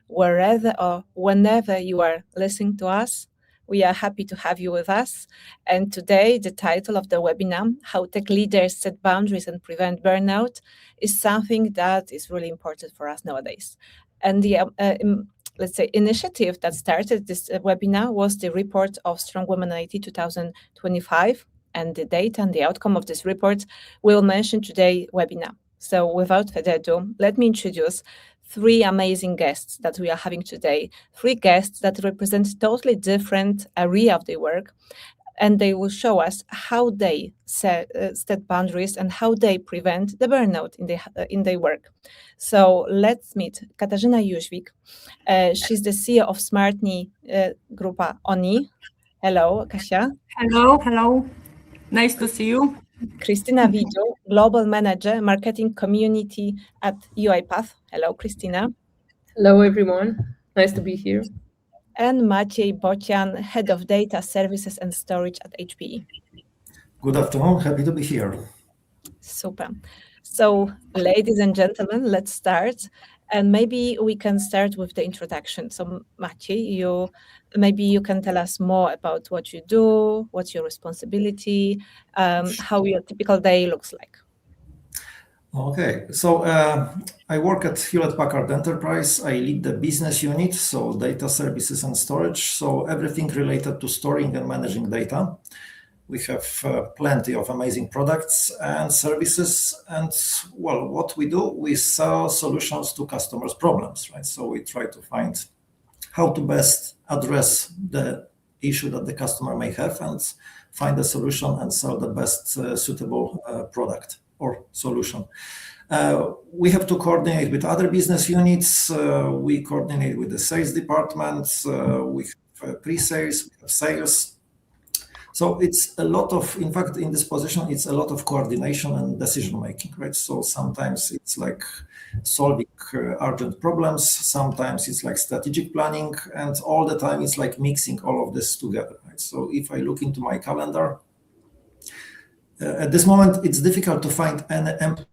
wherever or whenever you are listening to us. We are happy to have you with us. And today, the title of the webinar, How Tech Leaders Set Boundaries and Prevent Burnout, is something that is really important for us nowadays. And the let's say, initiative that started this webinar was the report of Strong Women in IT 2025, and the data and the outcome of this report we'll mention today webinar. So without further ado, let me introduce three amazing guests that we are having today, three guests that represent totally different area of their work, and they will show us how they set boundaries and how they prevent the burnout in their work. So let's meet Katarzyna Jóźwik. She's the CEO of Smartni Grupa ONI. Hello, Kasia. Hello. Nice to see you. Krystyna Widziu, Global Manager, Marketing Community at UiPath. Hello, Krystyna. Hello, everyone. Nice to be here. And Maciej Bocian, Head of Data Services and Storage at HPE. Good afternoon. Happy to be here. Super. So, ladies and gentlemen, let's start. And maybe we can start with the introduction. So, Maciej, maybe you can tell us more about what you do, what's your responsibility, how your typical day looks like. Okay, so I work at Hewlett-Packard Enterprise. I lead the business unit, so data services and storage, so everything related to storing and managing data. We have plenty of amazing products and services, and well, what we do, we sell solutions to customers' problems, right? So we try to find how to best address the issue that the customer may have and find a solution and sell the best suitable product or solution. We have to coordinate with other business units. We coordinate with the sales departments. We have pre-sales, we have sales. So it's a lot of, in fact, in this position, it's a lot of coordination and decision making, right? So sometimes it's like solving urgent problems. Sometimes it's like strategic planning, and all the time it's like mixing all of this together, right? So if I look into my calendar, at this moment, it's difficult to find an empty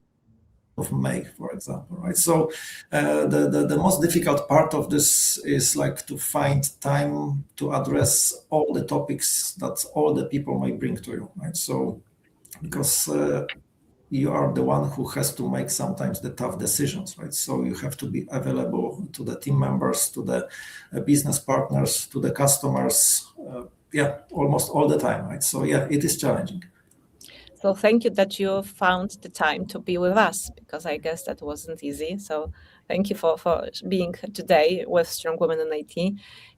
of May, for example, right? So the most difficult part of this is like to find time to address all the topics that all the people might bring to you, right? So because you are the one who has to make sometimes the tough decisions, right? So you have to be available to the team members, to the business partners, to the customers, almost all the time, right? So yeah, it is challenging. So thank you that you found the time to be with us, because I guess that wasn't easy. So thank you for being today with Strong Women in IT.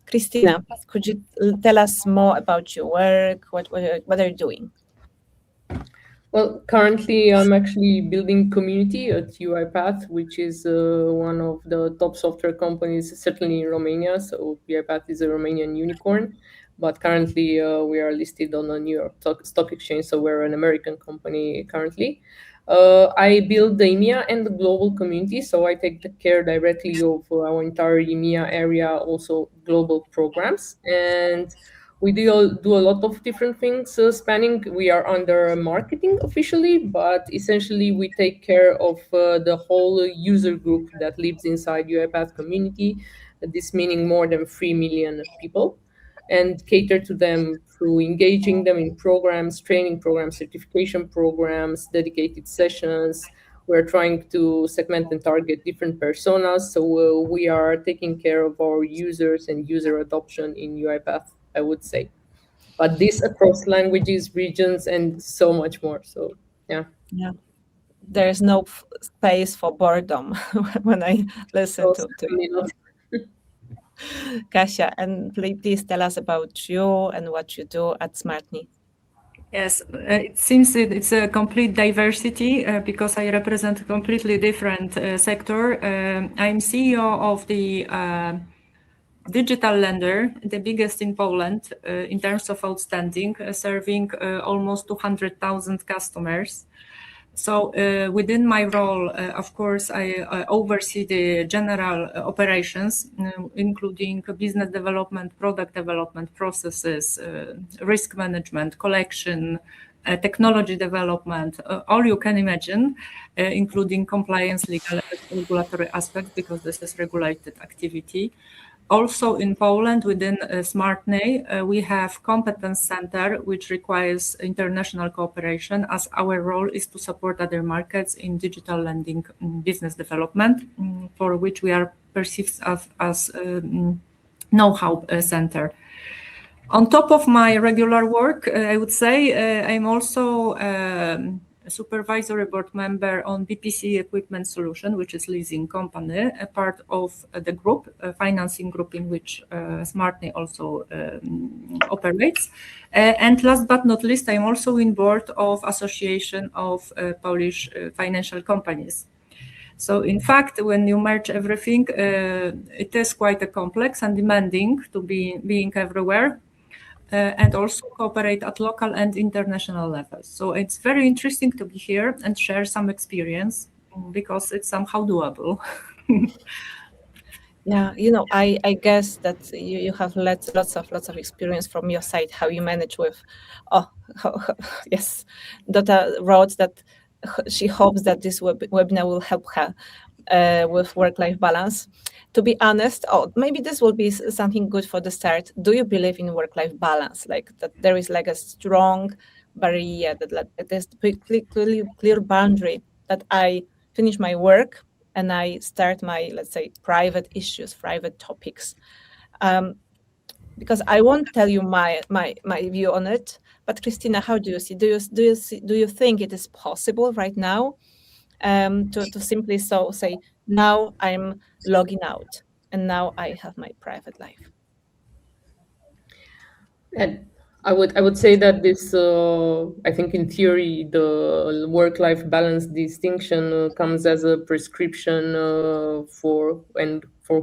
Krystyna, could you tell us more about your work? What are you doing? Well, currently I'm actually building community at UiPath, which is one of the top software companies, certainly in Romania. So UiPath is a Romanian unicorn. But currently, we are listed on the New York Stock Exchange, so we're an American company currently. I build the EMEA and the global community, so I take the care directly of our entire EMEA area, also global programs. And we do a lot of different things spanning. We are under marketing officially, but essentially we take care of the whole user group that lives inside UiPath community, this meaning more than 3 million people, and cater to them through engaging them in programs, training programs, certification programs, dedicated sessions. We're trying to segment and target different personas. So we are taking care of our users and user adoption in UiPath, I would say. But this across languages, regions, and so much more. So, yeah. Yeah. There's no space for boredom when I listen to you. Kasia, and please tell us about you and what you do at Smartni. Yes, it seems it's a complete diversity because I represent a completely different sector. I'm CEO of the digital lender, the biggest in Poland in terms of outstanding, serving almost 200,000 customers. So within my role, of course, I oversee the general operations, including business development, product development processes, risk management, collection, technology development, all you can imagine, including compliance, legal, regulatory aspects, because this is regulated activity. Also in Poland, within SmartNey, we have competence center, which requires international cooperation, as our role is to support other markets in digital lending business development, for which we are perceived as know-how center. On top of my regular work, I would say I'm also a supervisory board member on BPC Equipment Solution, which is leasing company, a part of the group, financing group in which SmartNey also operates. And last but not least, I'm also in board of Association of Polish Financial Companies. So in fact, when you merge everything, it is quite a complex and demanding to being everywhere. And also cooperate at local and international levels. So it's very interesting to be here and share some experience because it's somehow doable. Yeah, I guess that you have lots of experience from your side, how you manage with, yes, Dota wrote that she hopes that this webinar will help her with work-life balance. To be honest, maybe this will be something good for the start. Do you believe in work-life balance? Like that there is like a strong barrier, that there's clear boundary that I finish my work and I start my, let's say, private issues, private topics. Because I won't tell you my view on it, but Christina, how do you see? Do you think it is possible right now to simply say, now I'm logging out and now I have my private life? And I would say that this I think in theory the work-life balance distinction comes as a prescription for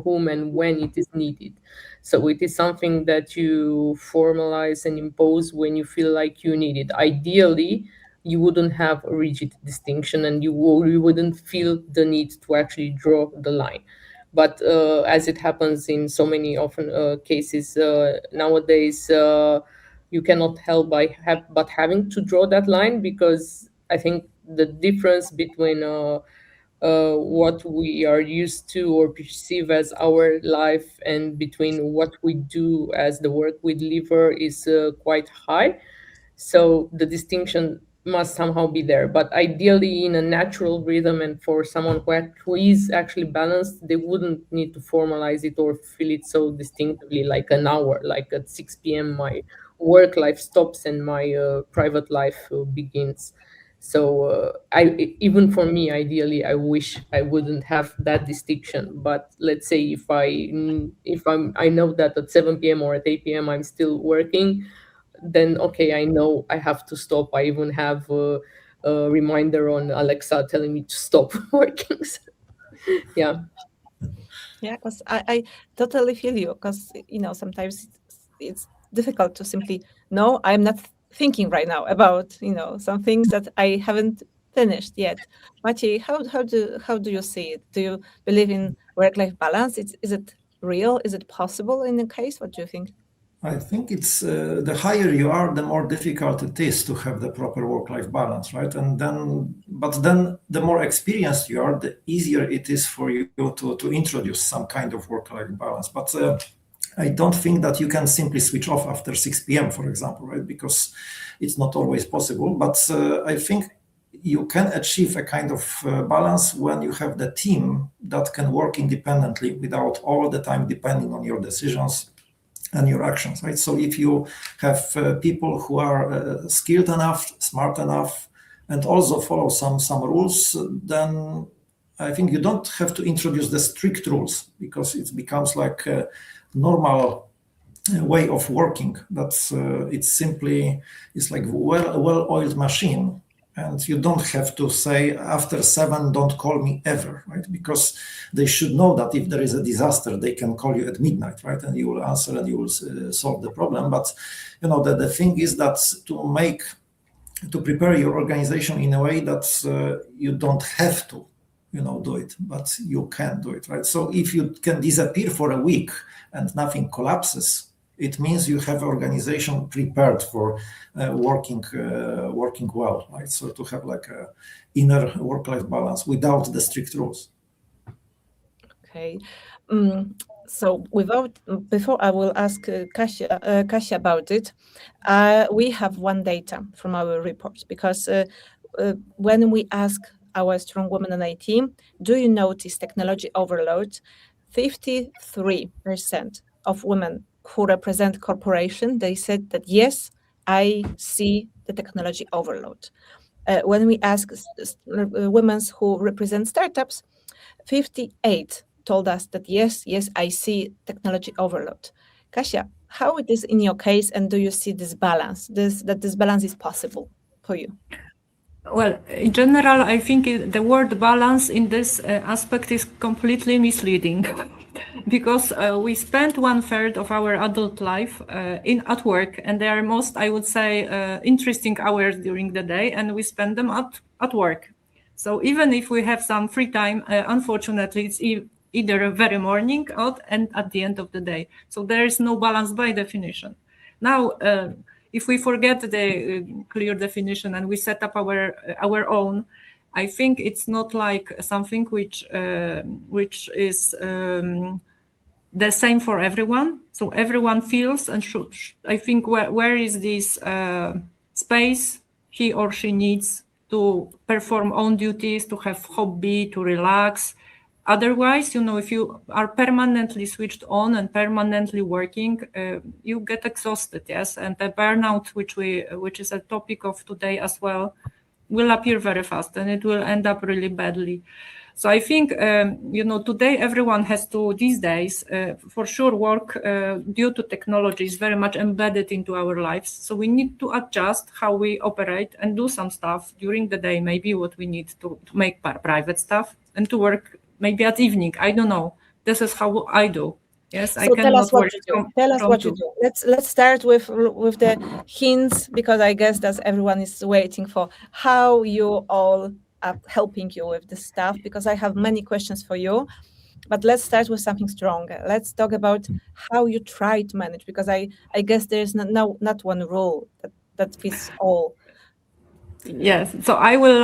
whom and when it is needed. So it is something that you formalize and impose when you feel like you need it. Ideally, you wouldn't have a rigid distinction and you wouldn't feel the need to actually draw the line. But as it happens in so many often cases nowadays, you cannot help but having to draw that line, because I think the difference between what we are used to or perceive as our life and between what we do as the work we deliver is quite high. So the distinction must somehow be there, but ideally in a natural rhythm, and for someone who is actually balanced, they wouldn't need to formalize it or feel it so distinctively, like an hour, like at 6 p.m. my work life stops and my private life begins. So even for me, ideally, I wish I wouldn't have that distinction. But let's say I know that at 7 p.m. or at 8 p.m. I'm still working, then okay, I know I have to stop. I even have a reminder on Alexa telling me to stop working. Yeah. Yeah, because I totally feel you, because sometimes it's difficult to simply, no, I'm not thinking right now about some things that I haven't finished yet. Maciej, how do you see it? Do you believe in work-life balance? Is it real? Is it possible in the case? What do you think? I think it's the higher you are, the more difficult it is to have the proper work-life balance, right? But then the more experienced you are, the easier it is for you to introduce some kind of work-life balance. But I don't think that you can simply switch off after 6 p.m., for example, right? Because it's not always possible. But I think you can achieve a kind of balance when you have the team that can work independently without all the time depending on your decisions and your actions, right? So if you have people who are skilled enough, smart enough, and also follow some rules, then I think you don't have to introduce the strict rules, because it becomes like a normal way of working. That's it's like a well-oiled machine. And you don't have to say after 7, don't call me ever, right? Because they should know that if there is a disaster, they can call you at midnight, right? And you will answer and you will solve the problem. But the thing is that to prepare your organization in a way that you don't have to, do it, but you can do it, right? So if you can disappear for a week and nothing collapses, it means you have organization prepared for working well, right? So to have like a inner work-life balance without the strict rules. Okay. So before I will ask Kasia about it, we have one data from our reports, because when we ask our strong women in IT, do you notice technology overload? 53% of women who represent corporation, they said that yes, I see the technology overload. When we ask women who represent startups, 58 told us that yes, I see technology overload. Kasia, how it is in your case, and do you see this balance, that this balance is possible for you? Well, in general, I think the word balance in this aspect is completely misleading because we spend 1/3 of our adult life at work, and they are most, I would say, interesting hours during the day, and we spend them at work. So even if we have some free time, unfortunately, it's either very morning and at the end of the day. So there is no balance by definition. Now, if we forget the clear definition and we set up our own, I think it's not like something which is the same for everyone. So everyone feels and should. I think where is this space he or she needs to perform own duties, to have hobby, to relax. Otherwise, if you are permanently switched on and permanently working, you get exhausted, yes, and the burnout, which is a topic of today as well, will appear very fast, and it will end up really badly. So I think, today everyone has to, these days, for sure, work due to technology is very much embedded into our lives. So we need to adjust how we operate and do some stuff during the day, maybe what we need to make private stuff, and to work maybe at evening. I don't know. This is how I do. Yes, so tell us what you do. Tell us what you do. Let's start with the hints, because I guess that everyone is waiting for how you all are helping you with this stuff, because I have many questions for you. But let's start with something stronger. Let's talk about how you try to manage, because I guess there's not one rule that fits all. Yes, so I will,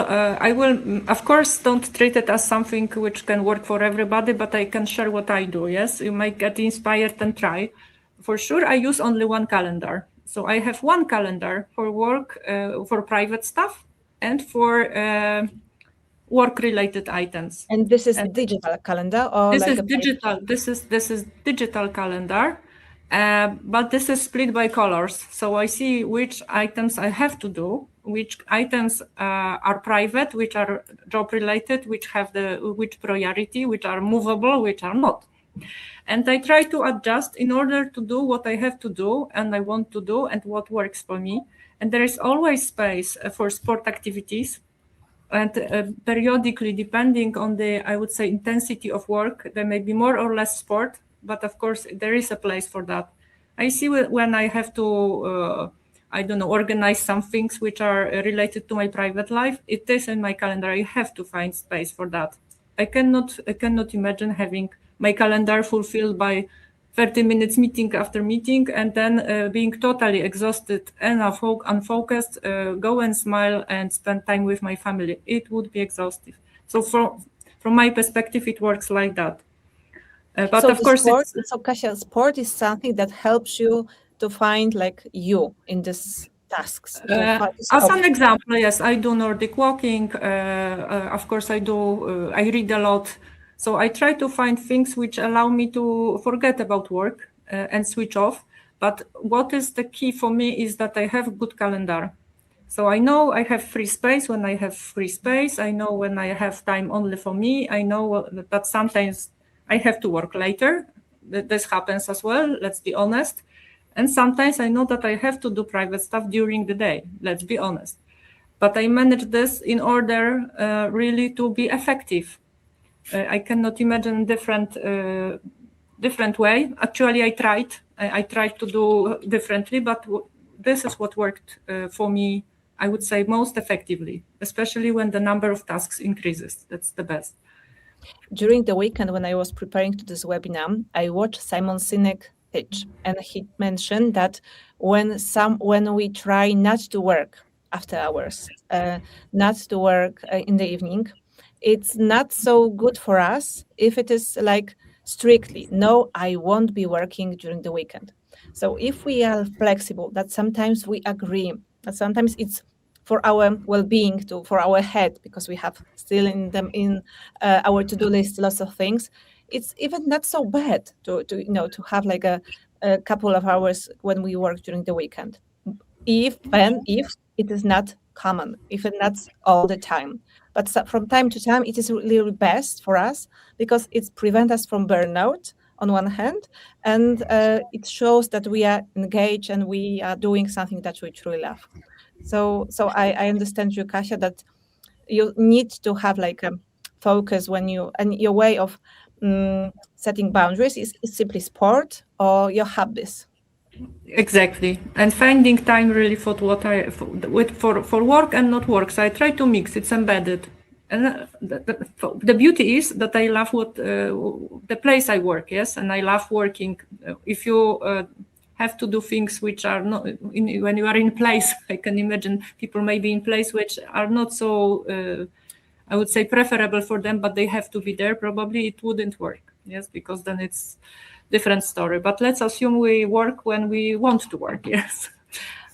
of course, don't treat it as something which can work for everybody, but I can share what I do. Yes, you might get inspired and try. For sure, I use only one calendar. So I have one calendar for work, for private stuff, and for work-related items. And this is digital calendar, or this like is digital. This is digital calendar. But this is split by colors. So I see which items I have to do, which items are private, which are job related, which have which priority, which are movable, which are not. And I try to adjust in order to do what I have to do and I want to do and what works for me. And there is always space for sport activities. And periodically, depending on the, I would say, intensity of work, there may be more or less sport. But of course, there is a place for that. I see when I have to, organize some things which are related to my private life. It is in my calendar. I have to find space for that. I cannot imagine having my calendar fulfilled by 30 minutes meeting after meeting, and then being totally exhausted and unfocused, go and smile and spend time with my family. It would be exhaustive. So from my perspective, it works like that. But so of course, Kasia, sport is something that helps you to find like you in these tasks. As an example, yes, I do Nordic walking. Of course, I do. I read a lot. So I try to find things which allow me to forget about work and switch off. But what is the key for me is that I have a good calendar. So I know I have free space when I have free space. I know when I have time only for me. I know that sometimes I have to work later. This happens as well, let's be honest. And sometimes I know that I have to do private stuff during the day, let's be honest. But I manage this in order really to be effective. I cannot imagine different way. Actually, I tried to do differently, but this is what worked for me, I would say, most effectively, especially when the number of tasks increases. That's the best. During the weekend, when I was preparing to this webinar, I watched Simon Sinek pitch, and he mentioned that when we try not to work after hours, not to work in the evening, it's not so good for us if it is like strictly, no, I won't be working during the weekend. So if we are flexible, that sometimes we agree, that sometimes it's for our well-being, for our head, because we have still in our to-do list lots of things. It's even not so bad to have like a couple of hours when we work during the weekend, if it is not common, if it's not all the time. But from time to time, it is really best for us because it prevents us from burnout on one hand, and it shows that we are engaged and we are doing something that we truly love. So I understand you, Kasia, that you need to have like a focus and your way of setting boundaries is simply sport or your hobbies. Exactly, and finding time really for for work and not work. So I try to mix. It's embedded, and the beauty is that I love the place I work. Yes, and I love working. If you have to do things which are not when you are in place, I can imagine people may be in place which are not so. I would say preferable for them, but they have to be there. Probably it wouldn't work. Yes, because then it's different story. But let's assume we work when we want to work, yes.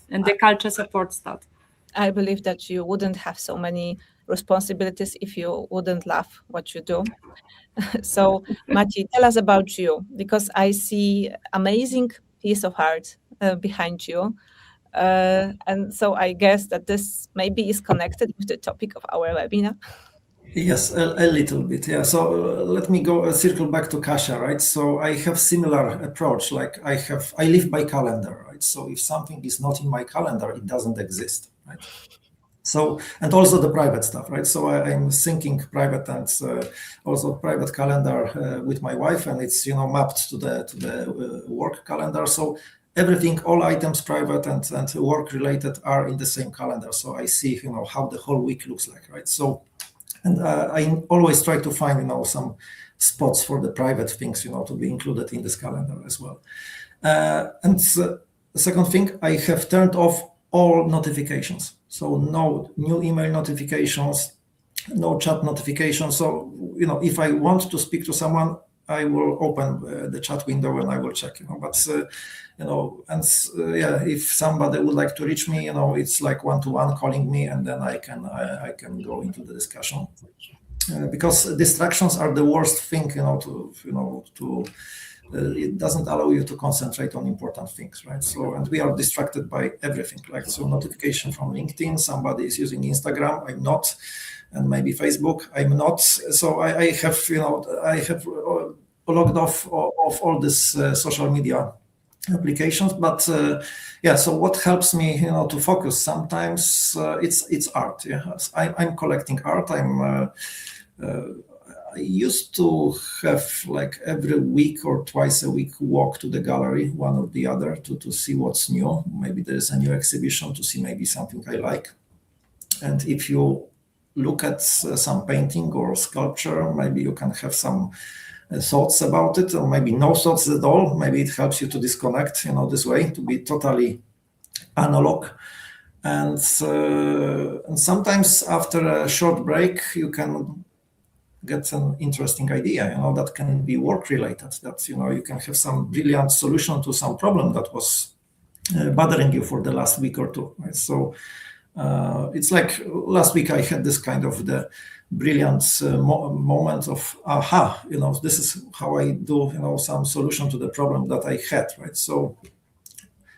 And the culture supports that. I believe that you wouldn't have so many responsibilities if you wouldn't love what you do. So, Maciej, tell us about you, because I see amazing piece of art behind you. And so I guess that this maybe is connected with the topic of our webinar. Yes, a little bit. Yeah. So let me go circle back to Kasia, right? So I have similar approach. Like I live by calendar, right? So if something is not in my calendar, it doesn't exist, right? So, and also the private stuff, right? So I'm syncing private and also private calendar with my wife, and it's mapped to the work calendar. So everything, all items private and work related are in the same calendar. So I see how the whole week looks like, right? So. And I always try to find, some spots for the private things, to be included in this calendar as well. And the second thing, I have turned off all notifications. So no new email notifications, no chat notifications. So, if I want to speak to someone, I will open the chat window and I will check, but, if somebody would like to reach me, it's like one-to-one calling me, and then I can go into the discussion, because distractions are the worst thing, it doesn't allow you to concentrate on important things, right? So, and we are distracted by everything, like, so notification from LinkedIn, somebody is using Instagram, I'm not, and maybe Facebook, I'm not. So I have logged off all this social media applications, but so what helps me to focus sometimes, it's art. I'm collecting art. I used to have like every week or twice a week walk to the gallery, one or the other, to see what's new. Maybe there is a new exhibition, to see maybe something I like. And if you look at some painting or sculpture, maybe you can have some thoughts about it, or maybe no thoughts at all. Maybe it helps you to disconnect, this way, to be totally analog. And sometimes after a short break, you can get an interesting idea, that can be work related, that, you can have some brilliant solution to some problem that was bothering you for the last week or two, right? So it's like last week I had this kind of the brilliant moment of aha, this is how I do, some solution to the problem that I had, right? So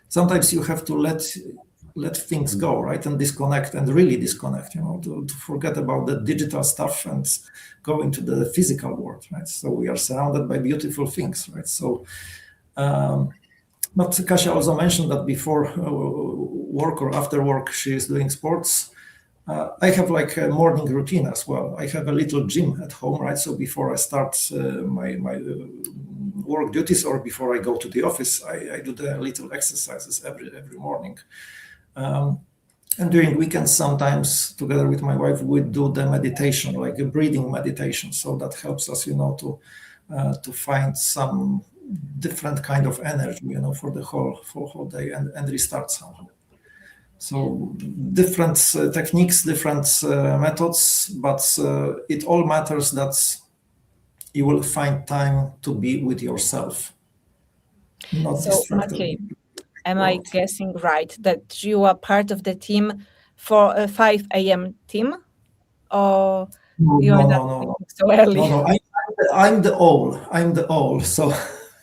sometimes you have to let things go, right, and disconnect, and really disconnect, to forget about the digital stuff and go into the physical world, right? So we are surrounded by beautiful things, right? So but Kasia also mentioned that before work or after work, she is doing sports. I have like a morning routine as well. I have a little gym at home, right? So before I start my work duties, or before I go to the office, I do the little exercises every morning. And during weekends, sometimes together with my wife, we do the meditation, like a breathing meditation. So that helps us, to find some different kind of energy, for the whole day and restart somehow. So different techniques, different methods, but it all matters that you will find time to be with yourself, not So, distracted. Maciej, am I guessing right that you are part of the team for a 5 a.m. team, or you are not No. so early? No. I'm the owl. So,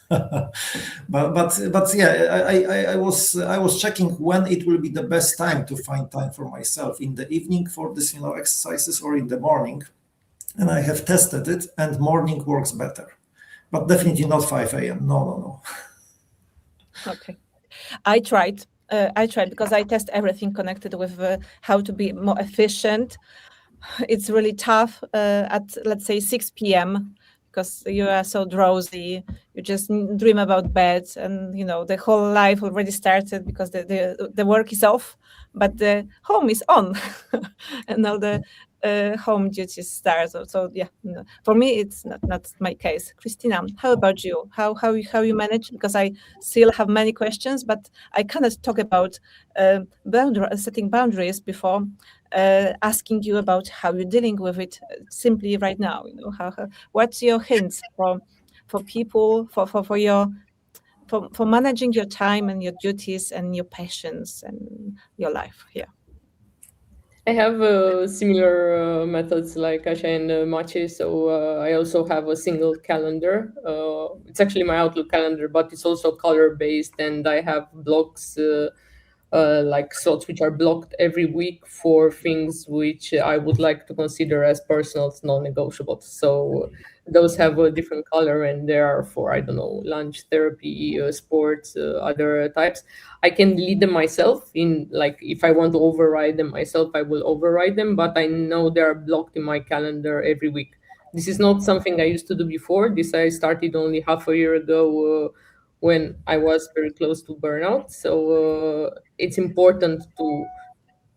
but yeah, I was checking when it will be the best time to find time for myself, in the evening for this exercises or in the morning, and I have tested it, and morning works better, but definitely not 5 a.m. No. Okay. I tried because I test everything connected with how to be more efficient. It's really tough at, let's say, 6 p.m. because you are so drowsy. You just dream about bed, and the whole life already started because the work is off, but the home is on, and now the home duties start. So yeah, no. For me it's not my case. Christina, how about you? How you manage? Because I still have many questions, but I cannot talk about setting boundaries before asking you about how you're dealing with it simply right now. What's your hints for people for managing your time and your duties and your passions and your life here? I have similar methods like Asha and Maciej. So I also have a single calendar. It's actually my Outlook calendar, but it's also color based, and I have blocks like slots which are blocked every week for things which I would like to consider as personal non-negotiables. So those have a different color, and they are for, I don't know, lunch, therapy, sports, other types. I can delete them myself. In like, if I want to override them myself, I will override them, but I know they are blocked in my calendar every week. This is not something I used to do before. This I started only half a year ago, when I was very close to burnout. So it's important to,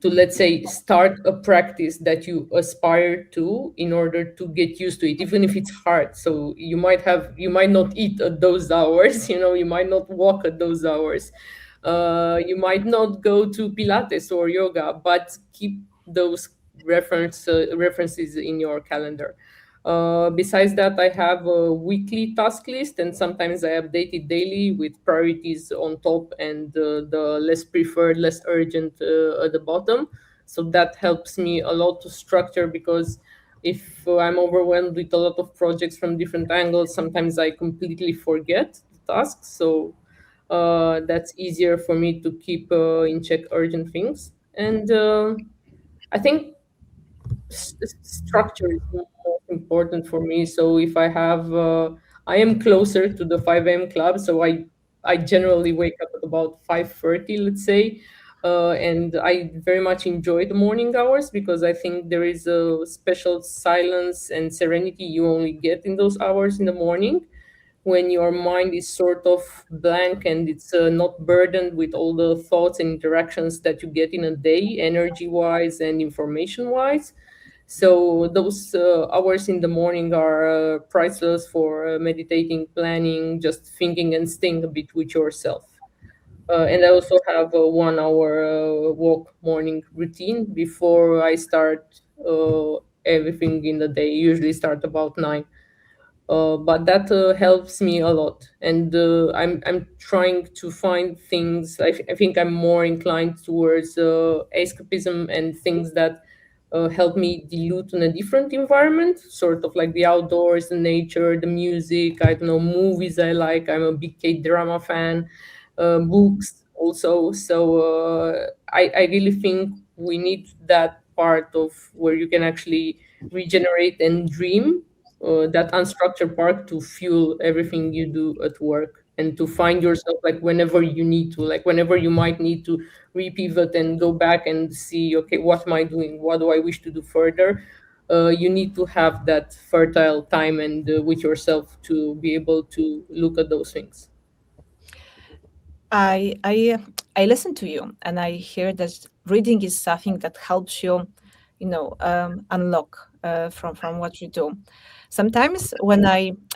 let's say, start a practice that you aspire to in order to get used to it, even if it's hard. So you might not eat at those hours, you might not walk at those hours, you might not go to Pilates or yoga, but keep those references in your calendar. Besides that, I have a weekly task list, and sometimes I update it daily with priorities on top and the less preferred, less urgent at the bottom. So that helps me a lot to structure, because if I'm overwhelmed with a lot of projects from different angles, sometimes I completely forget the tasks. So that's easier for me to keep in check urgent things. And I think structure is the most important for me. So if I have, I am closer to the 5 a.m. club, so I generally wake up at about 5:30, let's say, and I very much enjoy the morning hours, because I think there is a special silence and serenity you only get in those hours in the morning, when your mind is sort of blank and it's not burdened with all the thoughts and interactions that you get in a day, energy wise and information wise. So those hours in the morning are priceless for meditating, planning, just thinking and staying a bit with yourself. And I also have a 1 hour walk morning routine before I start everything in the day. Usually start about 9. But that helps me a lot, and I'm trying to find things. I think I'm more inclined towards escapism and things that help me dilute in a different environment, sort of like the outdoors, the nature, the music. I don't know, movies I like. I'm a big K-drama fan. Books also. So I really think we need that part of where you can actually regenerate and dream, that unstructured part to fuel everything you do at work, and to find yourself, like, whenever you need to, like whenever you might need to repivot and go back and see, okay, what am I doing, what do I wish to do further. You need to have that fertile time and with yourself to be able to look at those things. I listen to you, and I hear that reading is something that helps you, unlock from what you do. Sometimes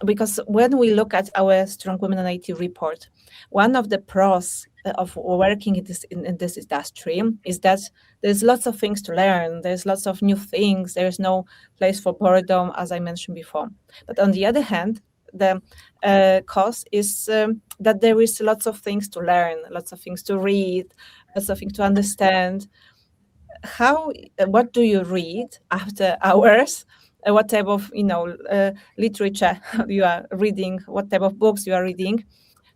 because when we look at our Strong Women in IT report, one of the pros of working in this industry is that there's lots of things to learn. There's lots of new things. There's no place for boredom, as I mentioned before. But on the other hand, the cost is that there is lots of things to learn, lots of things to read, lots of things to understand. What do you read after hours? What type of literature you are reading? What type of books you are reading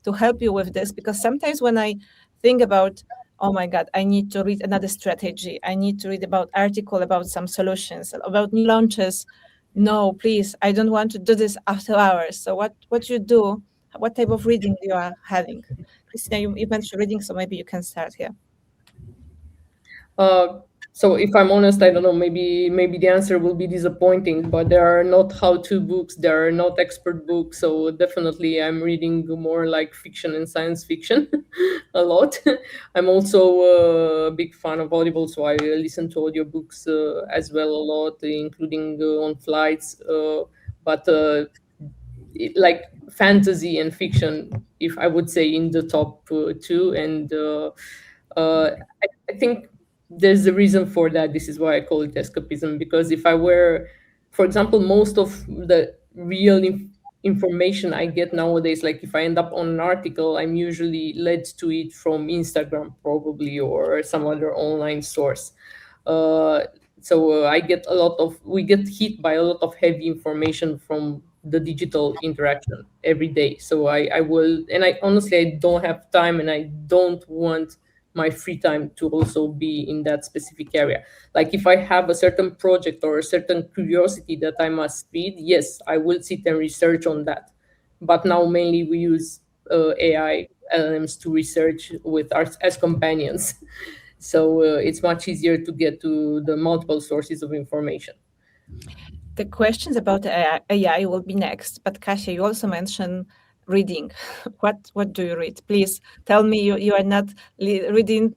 to help you with this? Because sometimes when I think about, oh my God, I need to read another strategy, I need to read about article about some solutions, about new launches. No, please, I don't want to do this after hours. So what you do? What type of reading you are having? Christina, you mentioned reading, so maybe you can start here. So if I'm honest, I don't know, maybe the answer will be disappointing, but there are not how-to books, there are not expert books. So definitely I'm reading more like fiction and science fiction a lot. I'm also a big fan of Audible, so I listen to audiobooks as well a lot, including on flights. But like fantasy and fiction, if I would say in the top two. And I think there's a reason for that. This is why I call it escapism, because if I were, for example, most of the real information I get nowadays, like if I end up on an article, I'm usually led to it from Instagram probably, or some other online source. We get hit by a lot of heavy information from the digital interaction every day. So I will, and I honestly, I don't have time, and I don't want my free time to also be in that specific area. Like if I have a certain project or a certain curiosity that I must read, yes, I will sit and research on that. But now mainly we use AI LLMs to research with us as companions. So it's much easier to get to the multiple sources of information. The questions about AI will be next, but Kasia, you also mentioned reading. What do you read? Please tell me you are not reading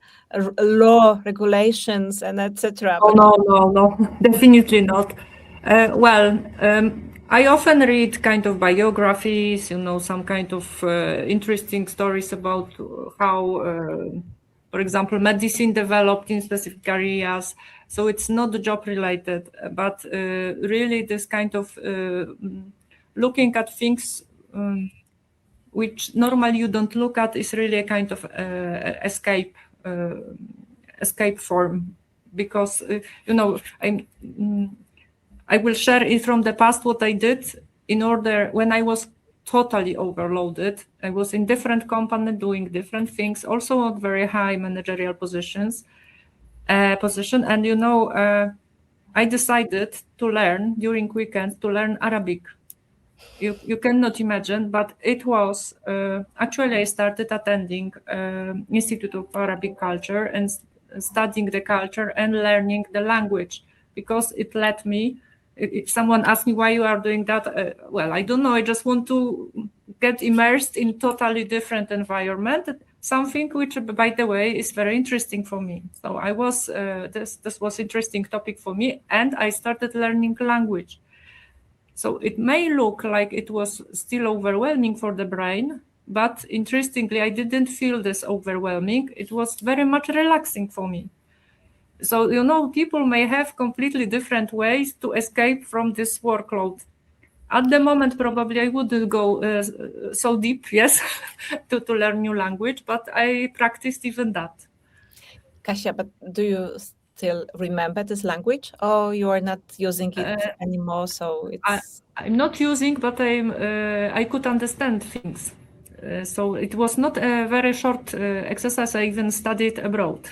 law regulations and etc. Oh, no, definitely not. I often read kind of biographies, some kind of interesting stories about how, for example, medicine developed in specific areas. So it's not job related, but really this kind of looking at things which normally you don't look at is really a kind of escape form, because I will share it from the past what I did in order when I was totally overloaded. I was in different company doing different things, also at very high managerial position, and I decided to learn during weekends to learn Arabic. You cannot imagine, but it was actually I started attending Institute of Arabic Culture and studying the culture and learning the language, because it let me. If someone asks me why you are doing that, well, I don't know. I just want to get immersed in totally different environment, something which, by the way, is very interesting for me. So I was this was interesting topic for me, and I started learning language. So it may look like it was still overwhelming for the brain, but interestingly, I didn't feel this overwhelming. It was very much relaxing for me. So, people may have completely different ways to escape from this workload. At the moment, probably I wouldn't go so deep, yes, to learn new language, but I practiced even that. Kasia, but do you still remember this language, or you are not using it anymore? So I'm not using, but I could understand things. So it was not a very short exercise. I even studied abroad.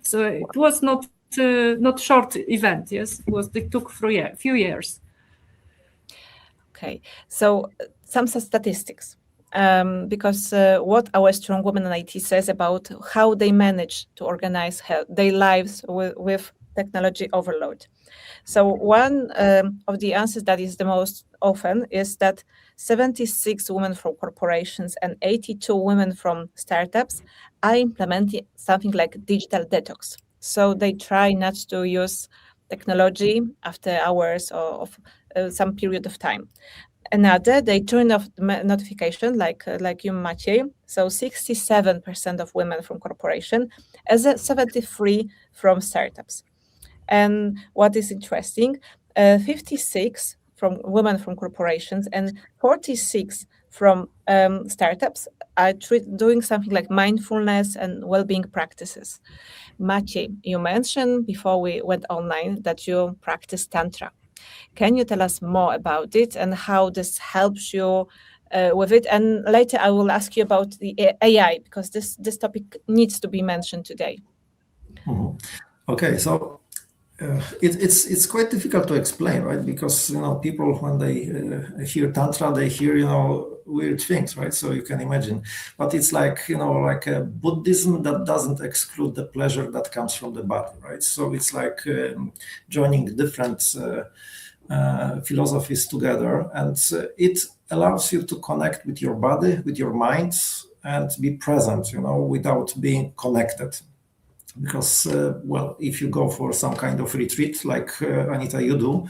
So it was not short event. Yes, it took few years. Okay, so some statistics, because what our Strong Women in IT says about how they manage to organize their lives with technology overload. So one of the answers that is the most often is that 76 women from corporations and 82 women from startups are implementing something like digital detox. So they try not to use technology after hours of some period of time. Another, they turn off the notification, like you, Maciej. So 67% of women from corporation, as a 73 from startups. And what is interesting, 56 from women from corporations and 46 from startups are doing something like mindfulness and well-being practices. Maciej, you mentioned before we went online that you practice Tantra. Can you tell us more about it and how this helps you with it? And later I will ask you about the AI, because this topic needs to be mentioned today. Mhm. Okay, so it's quite difficult to explain, right? Because people, when they hear tantra, they hear weird things, right? So you can imagine, but it's like like a Buddhism that doesn't exclude the pleasure that comes from the body, right? So it's like joining different philosophies together, and it allows you to connect with your body, with your mind, and be present, without being connected. Because, well, if you go for some kind of retreat, like Anita, you do,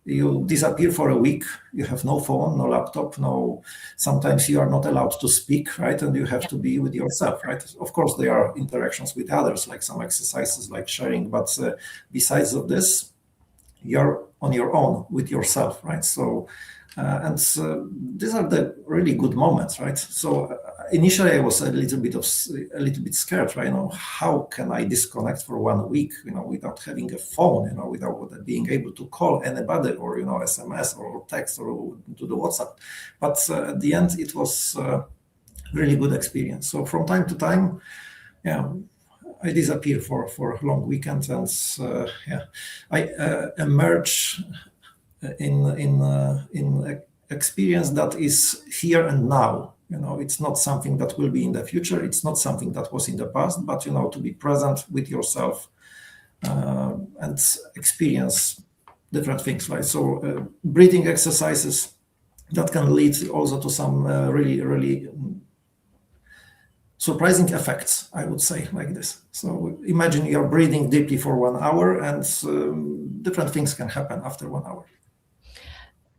you disappear for a week, you have no phone, no laptop, sometimes you are not allowed to speak, right? And you have to be with yourself, right? Of course, there are interactions with others, like some exercises, like sharing, but besides of this, you're on your own with yourself, right? So, these are the really good moments, right? So initially I was a little bit scared, right? How can I disconnect for 1 week, without having a phone, without being able to call anybody or, SMS or text or to the WhatsApp. But at the end, it was a really good experience. So from time to time, I disappear for long weekends, and I emerge in experience that is here and now. It's not something that will be in the future. It's not something that was in the past. But to be present with yourself and experience different things, right? So breathing exercises that can lead also to some really, really surprising effects, I would say, like this. So imagine you're breathing deeply for 1 hour, and different things can happen after 1 hour.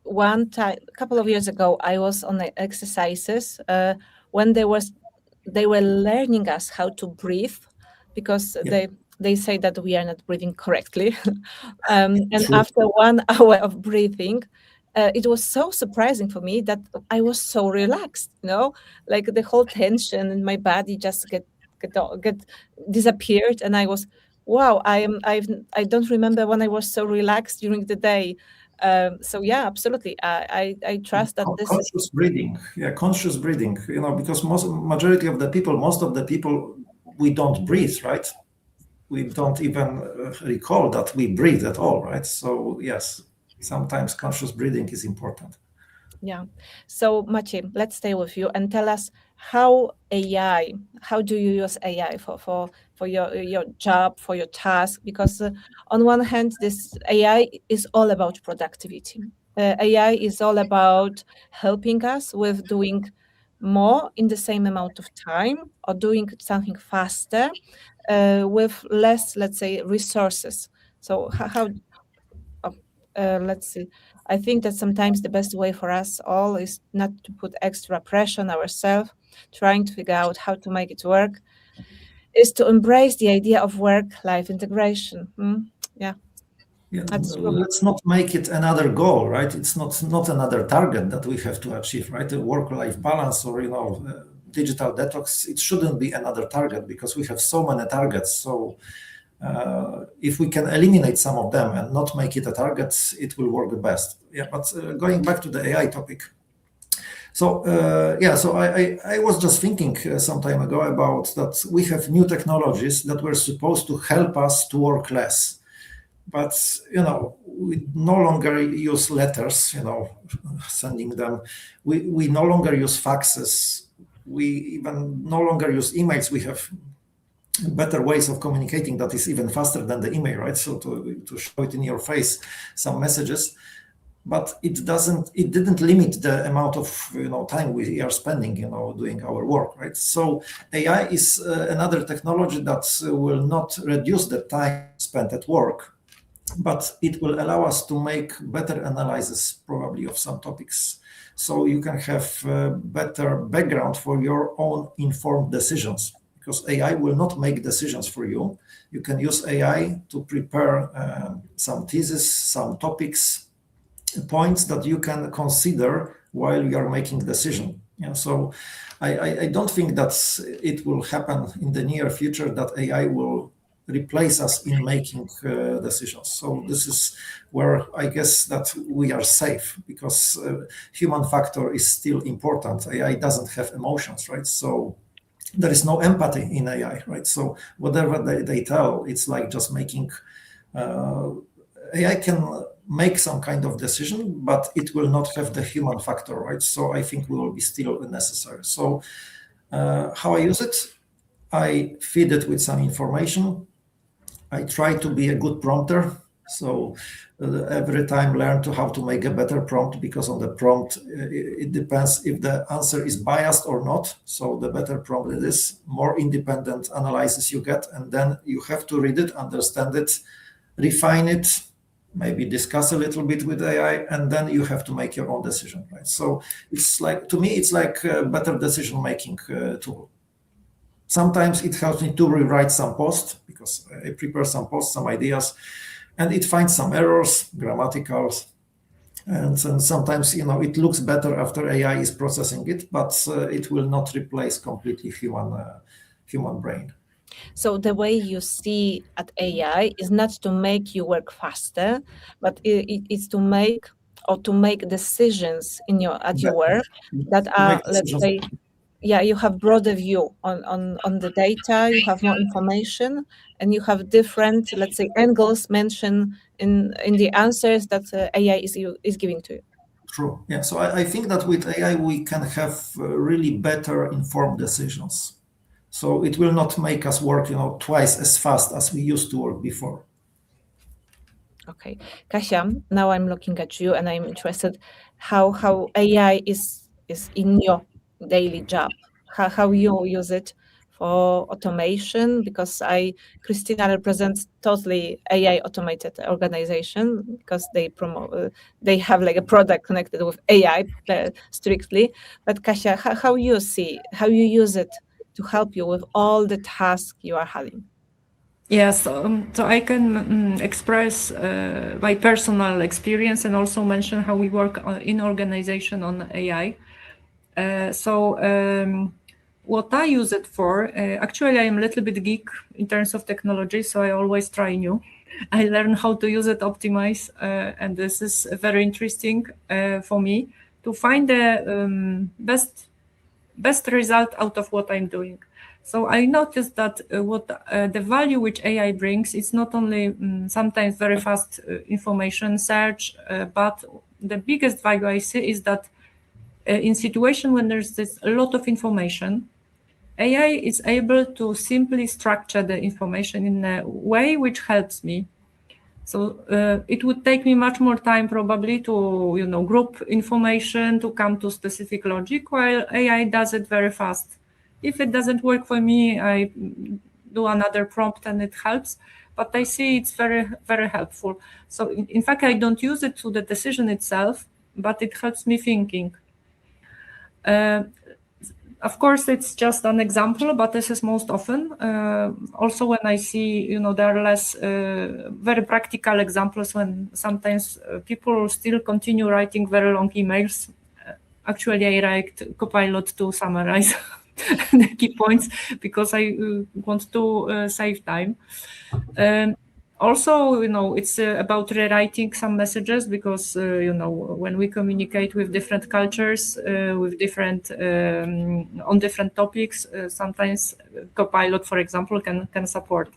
One time, a couple of years ago, I was on the exercises when they were learning us how to breathe, because they say that we are not breathing correctly. And True. after 1 hour of breathing, it was so surprising for me that I was so relaxed, like the whole tension in my body just get disappeared, and I was, wow, I don't remember when I was so relaxed during the day. So yeah, absolutely. I trust that this conscious breathing. Yeah, conscious breathing. Because most of the people, we don't breathe, right? We don't even recall that we breathe at all, right? So yes, sometimes conscious breathing is important. Yeah. So Maciej, let's stay with you and tell us how do you use AI for your job, for your task? Because on one hand, this AI is all about productivity. AI is all about helping us with doing more in the same amount of time, or doing something faster with less, let's say, resources. So let's see. I think that sometimes the best way for us all is not to put extra pressure on ourselves, trying to figure out how to make it work, is to embrace the idea of work-life integration. Yeah. That's true. Let's not make it another goal, right? It's not another target that we have to achieve, right? A work-life balance or digital detox. It shouldn't be another target, because we have so many targets. So if we can eliminate some of them and not make it a target, it will work the best. Yeah, but going back to the AI topic. So so I was just thinking some time ago about that we have new technologies that were supposed to help us to work less. But we no longer use letters, sending them. We no longer use faxes. We even no longer use emails. We have better ways of communicating that is even faster than the email, right? So to show it in your face, some messages, but it didn't limit the amount of time we are spending doing our work, right? So AI is another technology that will not reduce the time spent at work, but it will allow us to make better analysis probably of some topics. So you can have better background for your own informed decisions, because AI will not make decisions for you. You can use AI to prepare some thesis, some topics, points that you can consider while you are making decision. Yeah, so I don't think that it will happen in the near future that AI will replace us in making decisions. So this is where I guess that we are safe, because human factor is still important. AI doesn't have emotions, right? So there is no empathy in AI, right? So whatever they tell, it's like just making AI can make some kind of decision, but it will not have the human factor, right? So I think we will be still necessary. So how I use it, I feed it with some information. I try to be a good prompter. So every time learn to how to make a better prompt, because on the prompt, it depends if the answer is biased or not. So the better prompt it is, more independent analysis you get. And then you have to read it, understand it, refine it, maybe discuss a little bit with AI, and then you have to make your own decision, right? So it's like, to me, it's like a better decision-making tool. Sometimes it helps me to rewrite some posts, because I prepare some posts, some ideas, and it finds some errors, grammaticals, and sometimes, it looks better after AI is processing it, but it will not replace completely human brain. So the way you see at AI is not to make you work faster, but it's to make decisions at your work that are, let's say, you have broader view on the data, you have more information, and you have different, let's say, angles mentioned in the answers that AI is giving to you. True. Yeah. So I think that with AI we can have really better informed decisions. So it will not make us work, twice as fast as we used to work before. Okay, Kasia, now I'm looking at you and I'm interested how AI is in your daily job, how you use it for automation, because Christina represents totally AI automated organization, because they have like a product connected with AI strictly. But Kasia, how you use it to help you with all the tasks you are having? Yes, so I can express my personal experience and also mention how we work in organization on AI. What I use it for, actually I am a little bit geek in terms of technology, so I always try new. I learn how to use it, optimize, and this is very interesting for me to find the best result out of what I'm doing. So I noticed that the value which AI brings is not only sometimes very fast information search, but the biggest value I see is that in situation when there's a lot of information, AI is able to simply structure the information in a way which helps me. So it would take me much more time probably to group information, to come to specific logic, while AI does it very fast. If it doesn't work for me, I do another prompt and it helps. But I see it's very, very helpful. So in fact, I don't use it to the decision itself, but it helps me thinking. Of course, it's just an example, but this is most often. Also, when I see, there are less very practical examples when sometimes people still continue writing very long emails. Actually, I write Copilot to summarize the key points because I want to save time. Also, it's about rewriting some messages because, when we communicate with different cultures, with different on different topics, sometimes Copilot, for example, can support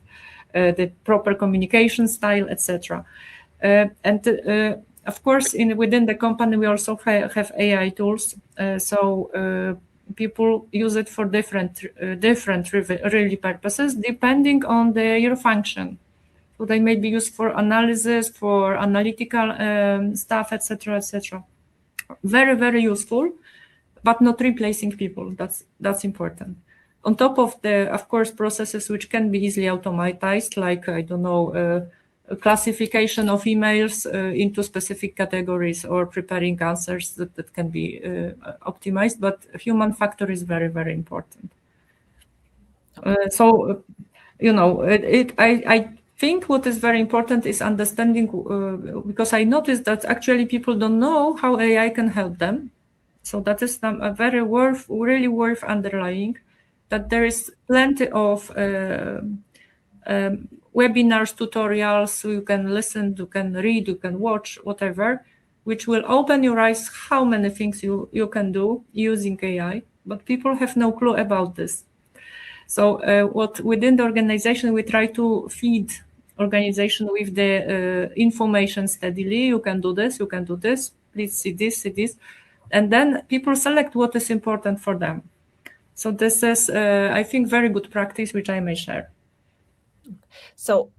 the proper communication style, etc. And of course, within the company, we also have AI tools. So people use it for different really purposes, depending on their function. So they may be used for analysis, for analytical stuff, etc., etc. Very, very useful, but not replacing people. That's important. On top of of course, processes which can be easily automatized, like, I don't know, classification of emails into specific categories or preparing answers that can be optimized, but human factor is very, very important. I think what is very important is understanding, because I noticed that actually people don't know how AI can help them. So that is a really worth underlying, that there is plenty of webinars, tutorials, so you can listen, you can read, you can watch, whatever, which will open your eyes how many things you can do using AI, but people have no clue about this. So what within the organization, we try to feed organization with the information steadily. You can do this, you can do this, please see this. And then people select what is important for them. So this is, I think, very good practice, which I may share. So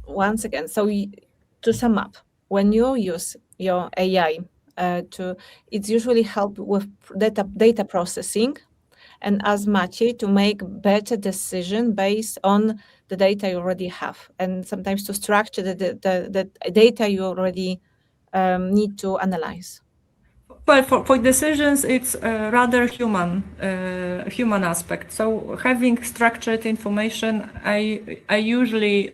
once again, to sum up, when you use your AI, it's usually help with data processing, and as Maciej to make better decision based on the data you already have, and sometimes to structure the data you already need to analyze. Well, for decisions, it's rather human aspect. So having structured information, I usually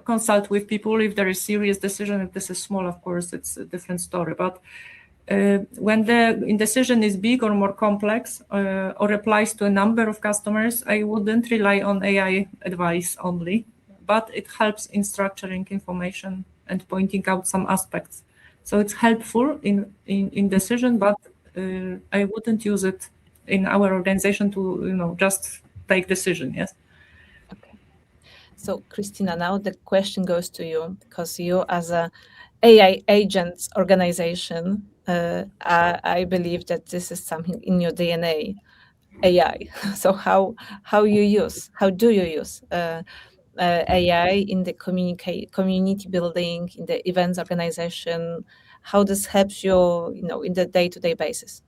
consult with people if there is serious decision. If this is small, of course, it's a different story. But when the decision is big or more complex or applies to a number of customers, I wouldn't rely on AI advice only, but it helps in structuring information and pointing out some aspects. So it's helpful in decision, but I wouldn't use it in our organization to just take decision. Yes. Okay. So Christina, now the question goes to you, because you as a AI agents organization, I believe that this is something in your DNA, AI. So how do you use AI in the community building, in the events organization? How this helps you, in the day-to-day basis?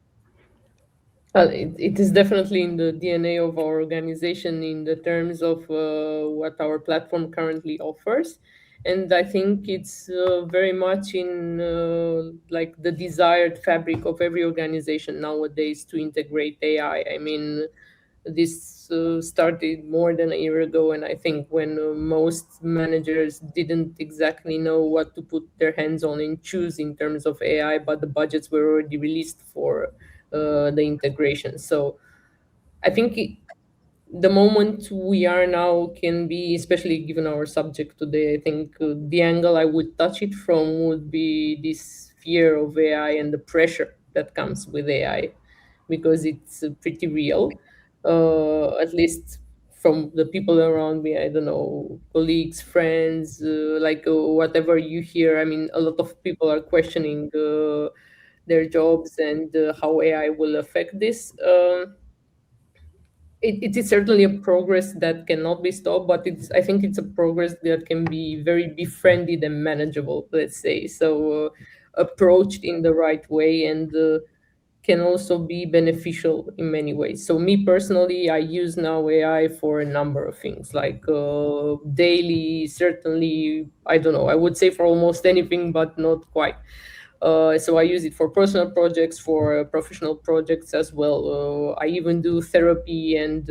It is definitely in the DNA of our organization in the terms of what our platform currently offers. And I think it's very much in like the desired fabric of every organization nowadays to integrate AI. I mean, this started more than a year ago, and I think when most managers didn't exactly know what to put their hands on and choose in terms of AI, but the budgets were already released for the integration. So I think the moment we are now can be, especially given our subject today, I think the angle I would touch it from would be this fear of AI and the pressure that comes with AI, because it's pretty real, at least from the people around me. I don't know, colleagues, friends, whatever you hear. I mean, a lot of people are questioning their jobs and how AI will affect this. It is certainly a progress that cannot be stopped, but I think it's a progress that can be very befriended and manageable, let's say. So approached in the right way, and can also be beneficial in many ways. So me personally, I use now AI for a number of things, like daily, certainly, I don't know, I would say for almost anything, but not quite. So I use it for personal projects, for professional projects as well. I even do therapy and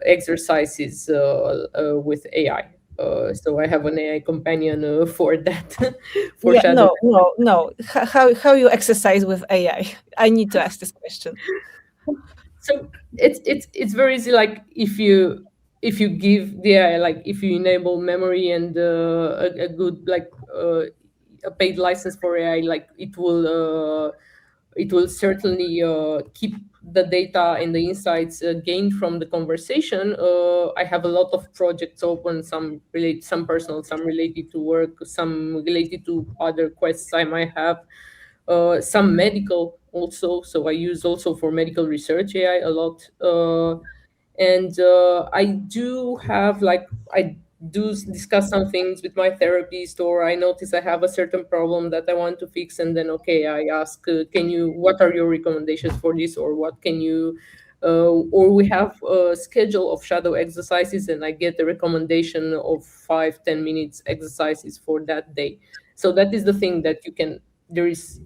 exercises with AI. So I have an AI companion for that. For Yeah, shadow. no. How you exercise with AI? I need to ask this question. So it's very easy. Like if you give the AI, like if you enable memory and a good a paid license for AI, like it will certainly keep the data and the insights gained from the conversation. I have a lot of projects open, some personal, some related to work, some related to other quests I might have, some medical also. So I use also for medical research AI a lot. And I do have I do discuss some things with my therapist, or I notice I have a certain problem that I want to fix, and then okay, I ask, what are your recommendations for this, or what can you or we have a schedule of shadow exercises and I get a recommendation of 5-10 minutes exercises for that day. So that is the thing that you can, there is,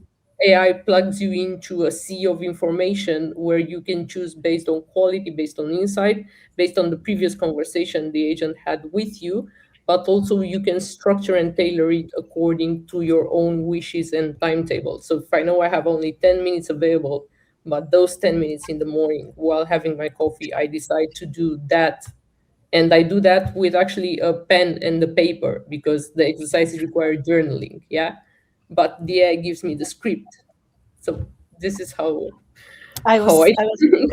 AI plugs you into a sea of information where you can choose based on quality, based on insight, based on the previous conversation the agent had with you, but also you can structure and tailor it according to your own wishes and timetable. So if I know I have only 10 minutes available, but those 10 minutes in the morning while having my coffee, I decide to do that. And I do that with actually a pen and the paper because the exercises require journaling. Yeah. But the AI gives me the script. So this is how I how was I I was looking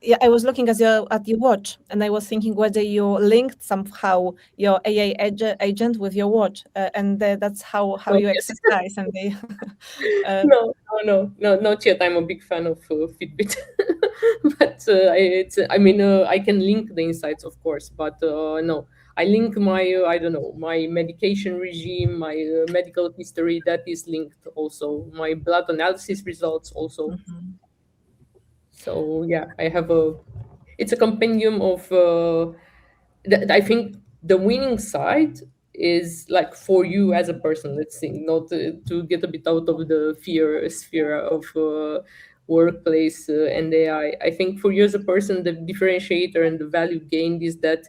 yeah, I was looking at your watch, and I was thinking whether you linked somehow your AI agent with your watch, and that's how no, you yes. exercise, and they. No, not yet. I'm a big fan of Fitbit, but I can link the insights, of course, but no, I link my I don't know, my medication regime, my medical history, that is linked also, my blood analysis results also. Mhm. So yeah, I have a, it's a compendium of I think the winning side is like for you as a person, let's think, not to get a bit out of the fear sphere of workplace and AI. I think for you as a person, the differentiator and the value gained is that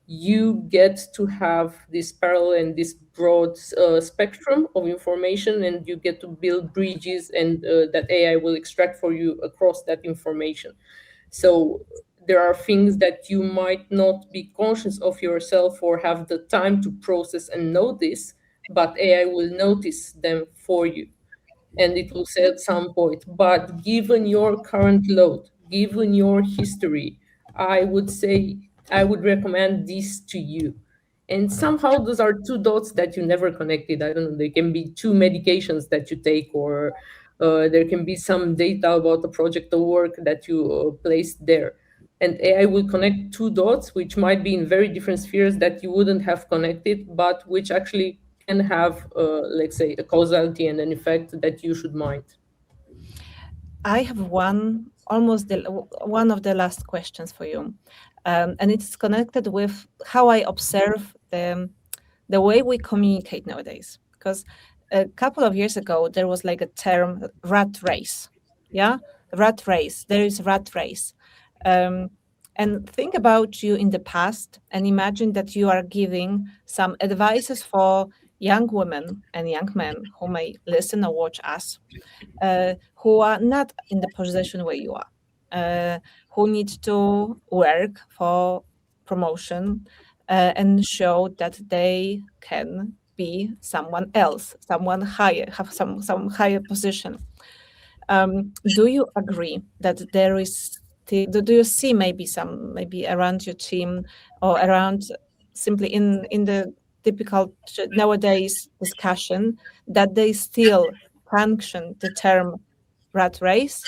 you get to have this parallel and this broad spectrum of information, and you get to build bridges, and that AI will extract for you across that information. So there are things that you might not be conscious of yourself or have the time to process and notice, but AI will notice them for you, and it will say at some point, but given your current load, given your history, I would say I would recommend this to you. And somehow those are two dots that you never connected. I don't know, there can be two medications that you take, or there can be some data about a project or work that you placed there. And AI will connect two dots, which might be in very different spheres that you wouldn't have connected, but which actually can have, let's say, a causality and an effect that you should mind. I have one of the last questions for you, and it's connected with how I observe the way we communicate nowadays. Because a couple of years ago, there was like a term rat race. Yeah, rat race. There is rat race. Um, and think about you in the past and imagine that you are giving some advices for young women and young men who may listen or watch us, who are not in the position where you are, who need to work for promotion and show that they can be someone else, someone higher, have some higher position. Do you agree that there is? Do you see maybe around your team or around simply in the typical nowadays discussion that they still function the term rat race,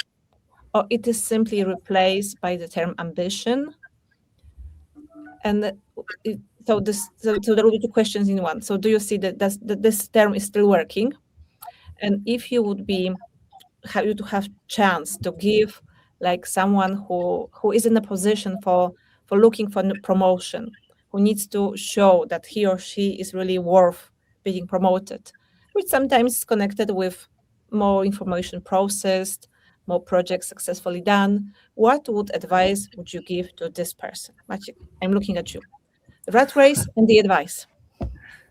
or it is simply replaced by the term ambition? And so there will be two questions in one. So do you see that this term is still working? And if you would be you to have chance to give like someone who is in a position for looking for promotion, who needs to show that he or she is really worth being promoted, which sometimes is connected with more information processed, more projects successfully done, what advice would you give to this person? Maciek, I'm looking at you. The rat race and the advice.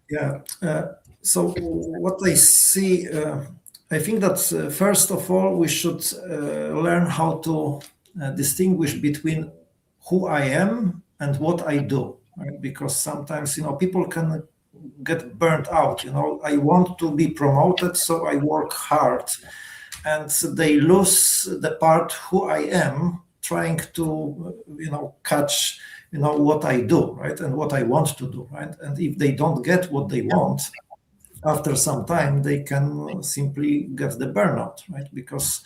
Yeah. So what I see, I think that first of all, we should learn how to distinguish between who I am and what I do, right? Because sometimes, people can get burnt out. I want to be promoted, so I work hard, and they lose the part who I am, trying to, catch what I do, right, and what I want to do, right. And if they don't get what they want, after some time they can simply get the burnout, right, because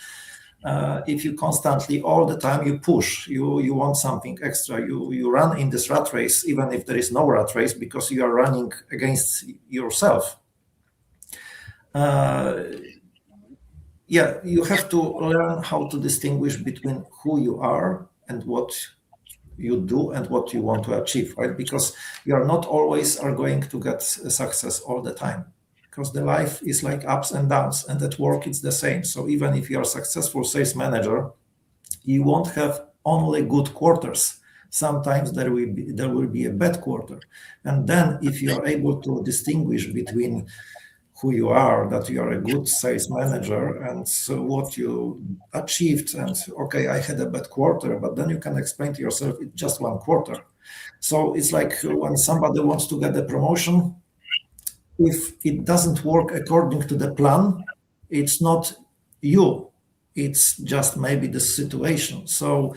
if you constantly all the time you push, you want something extra, you run in this rat race, even if there is no rat race, because you are running against yourself. Yeah, you have to learn how to distinguish between who you are and what you do and what you want to achieve, right? Because you are not always are going to get success all the time, because the life is like ups and downs, and at work it's the same. So even if you are a successful sales manager, you won't have only good quarters. Sometimes there will be a bad quarter. And then if you are able to distinguish between who you are, that you are a good sales manager, and so what you achieved, and okay, I had a bad quarter, but then you can explain to yourself it's just one quarter. So it's like when somebody wants to get a promotion, if it doesn't work according to the plan, it's not you, it's just maybe the situation. So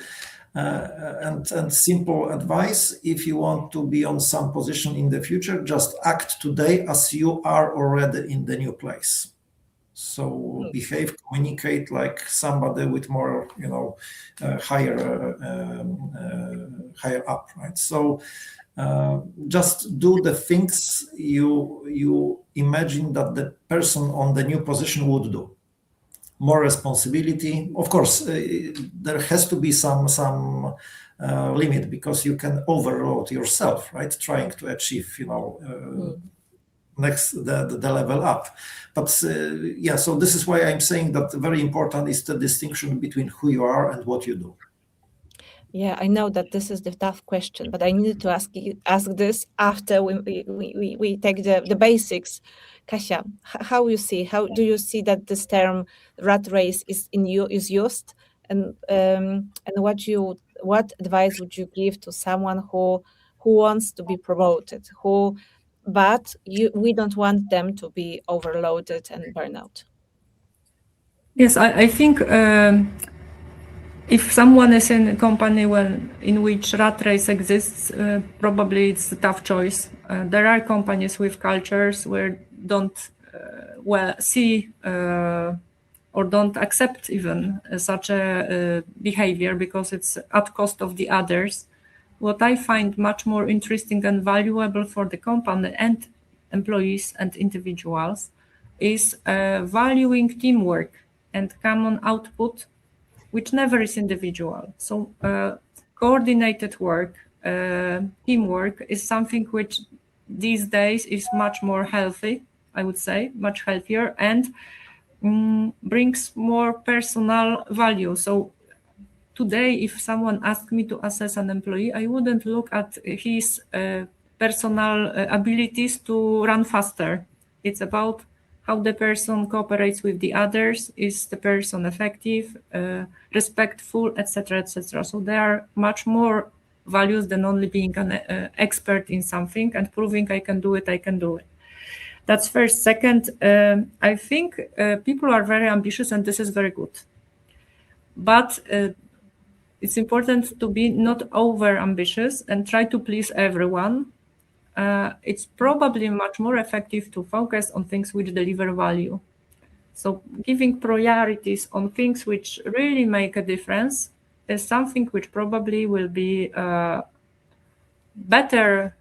and simple advice, if you want to be on some position in the future, just act today as you are already in the new place. So behave, communicate like somebody with more, higher up, right? So just do the things you imagine that the person on the new position would do. More responsibility. Of course, there has to be some limit, because you can overload yourself, right? Trying to achieve, the level up. But so this is why I'm saying that very important is the distinction between who you are and what you do. Yeah, I know that this is the tough question, but I needed to ask this after we take the basics. Kasia, how do you see that this term rat race is used, and what advice would you give to someone who wants to be promoted, but we don't want them to be overloaded and burn out? Yes, I think if someone is in a company in which rat race exists, probably it's a tough choice. There are companies with cultures where don't see or don't accept even such a behavior, because it's at cost of the others. What I find much more interesting and valuable for the company and employees and individuals is valuing teamwork and common output, which never is individual. So coordinated work, teamwork is something which these days is much more healthy, I would say, much healthier, and brings more personal value. So today, if someone asked me to assess an employee, I wouldn't look at his personal abilities to run faster. It's about how the person cooperates with the others, is the person effective, respectful, etc., etc. So there are much more values than only being an expert in something and proving I can do it. That's first. Second, I think people are very ambitious, and this is very good. But it's important to be not over ambitious and try to please everyone. It's probably much more effective to focus on things which deliver value. So giving priorities on things which really make a difference is something which probably will be better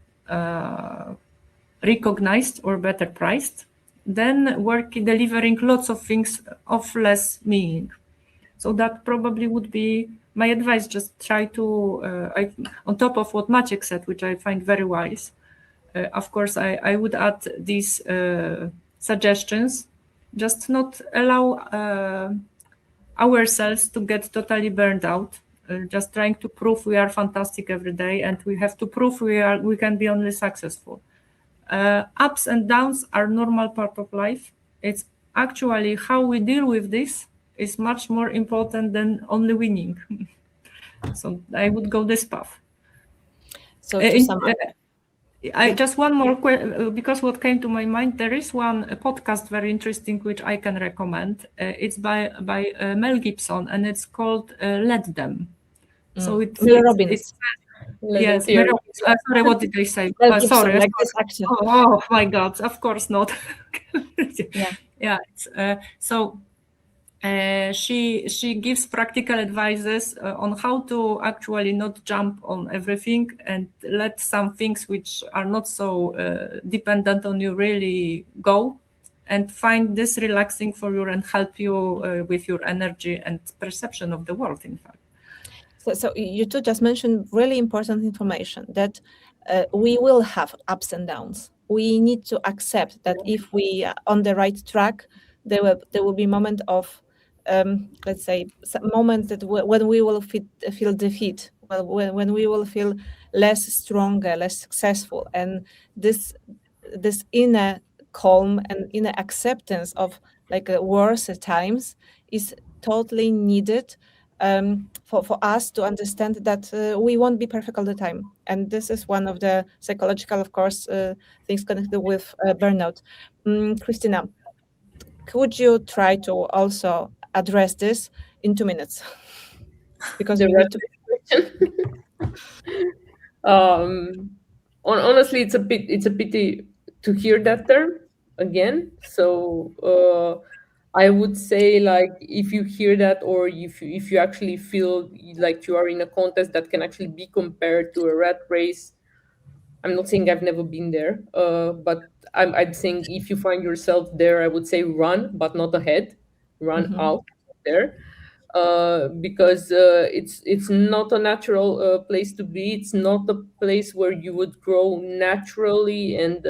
recognized or better priced than delivering lots of things of less meaning. So that probably would be my advice. Just try to, on top of what Maciek said, which I find very wise, of course, I would add these suggestions, just not allow ourselves to get totally burned out, just trying to prove we are fantastic every day, and we have to prove we can be only successful. Ups and downs are normal part of life. It's actually how we deal with this is much more important than only winning. So I would go this path. So just one more because what came to my mind, there is one podcast very interesting which I can recommend. It's by Mel Gibson, and it's called Let Them. So Mel Robbins. Yes, Mel Robbins. Sorry, what did I say? Sorry. Like this action. Oh my God! Of course not. Yeah. So. She gives practical advices on how to actually not jump on everything and let some things which are not so dependent on you really go, and find this relaxing for you and help you with your energy and perception of the world, in fact. So you two just mentioned really important information that we will have ups and downs. We need to accept that if we are on the right track, there will be moment of let's say some moments that when we will feel defeat, well, when we will feel less stronger, less successful, and this inner calm and inner acceptance of like worse at times is totally needed for us to understand that we won't be perfect all the time. And this is one of the psychological, of course, things connected with burnout. Christina, could you try to also address this in 2 minutes? Because The we need to. question. Honestly, it's a pity to hear that term again. So I would say, like, if you hear that, or if you actually feel like you are in a contest that can actually be compared to a rat race, I'm not saying I've never been there, but I'm saying if you find yourself there, I would say run, but not ahead, run Mhm. out there, because it's not a natural place to be. It's not a place where you would grow naturally, and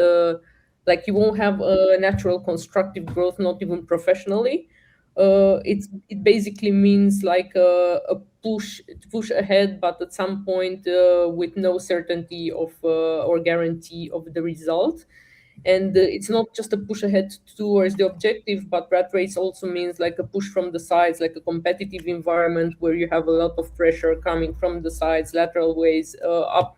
like you won't have a natural constructive growth, not even professionally. It basically means like a push ahead, but at some point with no certainty of or guarantee of the result. And it's not just a push ahead towards the objective, but rat race also means like a push from the sides, like a competitive environment where you have a lot of pressure coming from the sides, lateral ways, up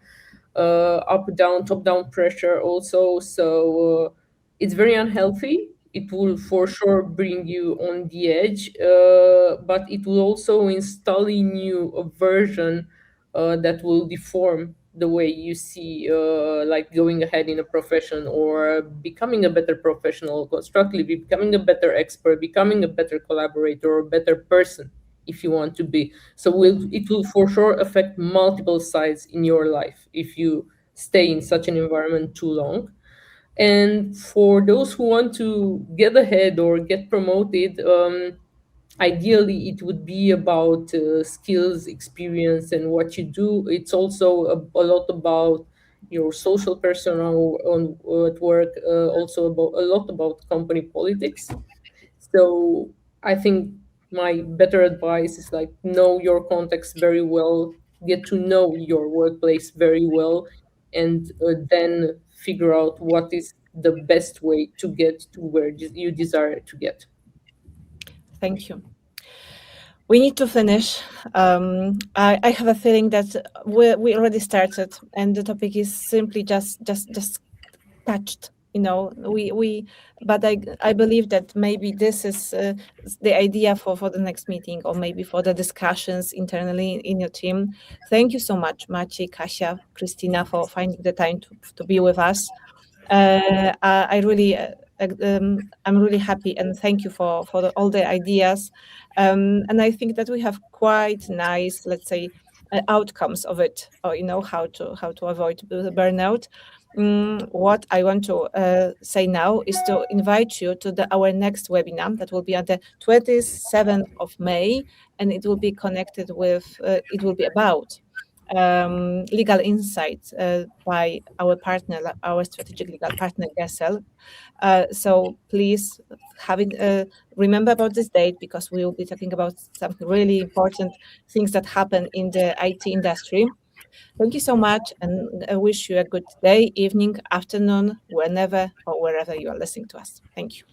down, top down pressure also. So it's very unhealthy. It will for sure bring you on the edge, but it will also install in you a version that will deform the way you see like going ahead in a profession, or becoming a better professional, constructively becoming a better expert, becoming a better collaborator, or a better person if you want to be. So it will for sure affect multiple sides in your life if you stay in such an environment too long. And for those who want to get ahead or get promoted, ideally it would be about skills, experience, and what you do. It's also a lot about your social personnel at work, also about a lot about company politics. So I think my better advice is like know your context very well, get to know your workplace very well, and then figure out what is the best way to get to where you desire to get. Thank you. We need to finish. I have a feeling that we already started, and the topic is simply just touched. But I believe that maybe this is the idea for the next meeting, or maybe for the discussions internally in your team. Thank you so much, Maciej, Kasia, Christina, for finding the time to be with us. I really, I'm really happy, and thank you for all the ideas. And I think that we have quite nice, let's say, outcomes of it, or how to avoid the burnout. What I want to say now is to invite you to our next webinar that will be on the 27th of May, and it will be connected with, it will be about legal insights by our partner, our strategic legal partner, Gessel. So please remember about this date, because we will be talking about some really important things that happen in the IT industry. Thank you so much, and I wish you a good day, evening, afternoon, whenever or wherever you are listening to us. Thank you.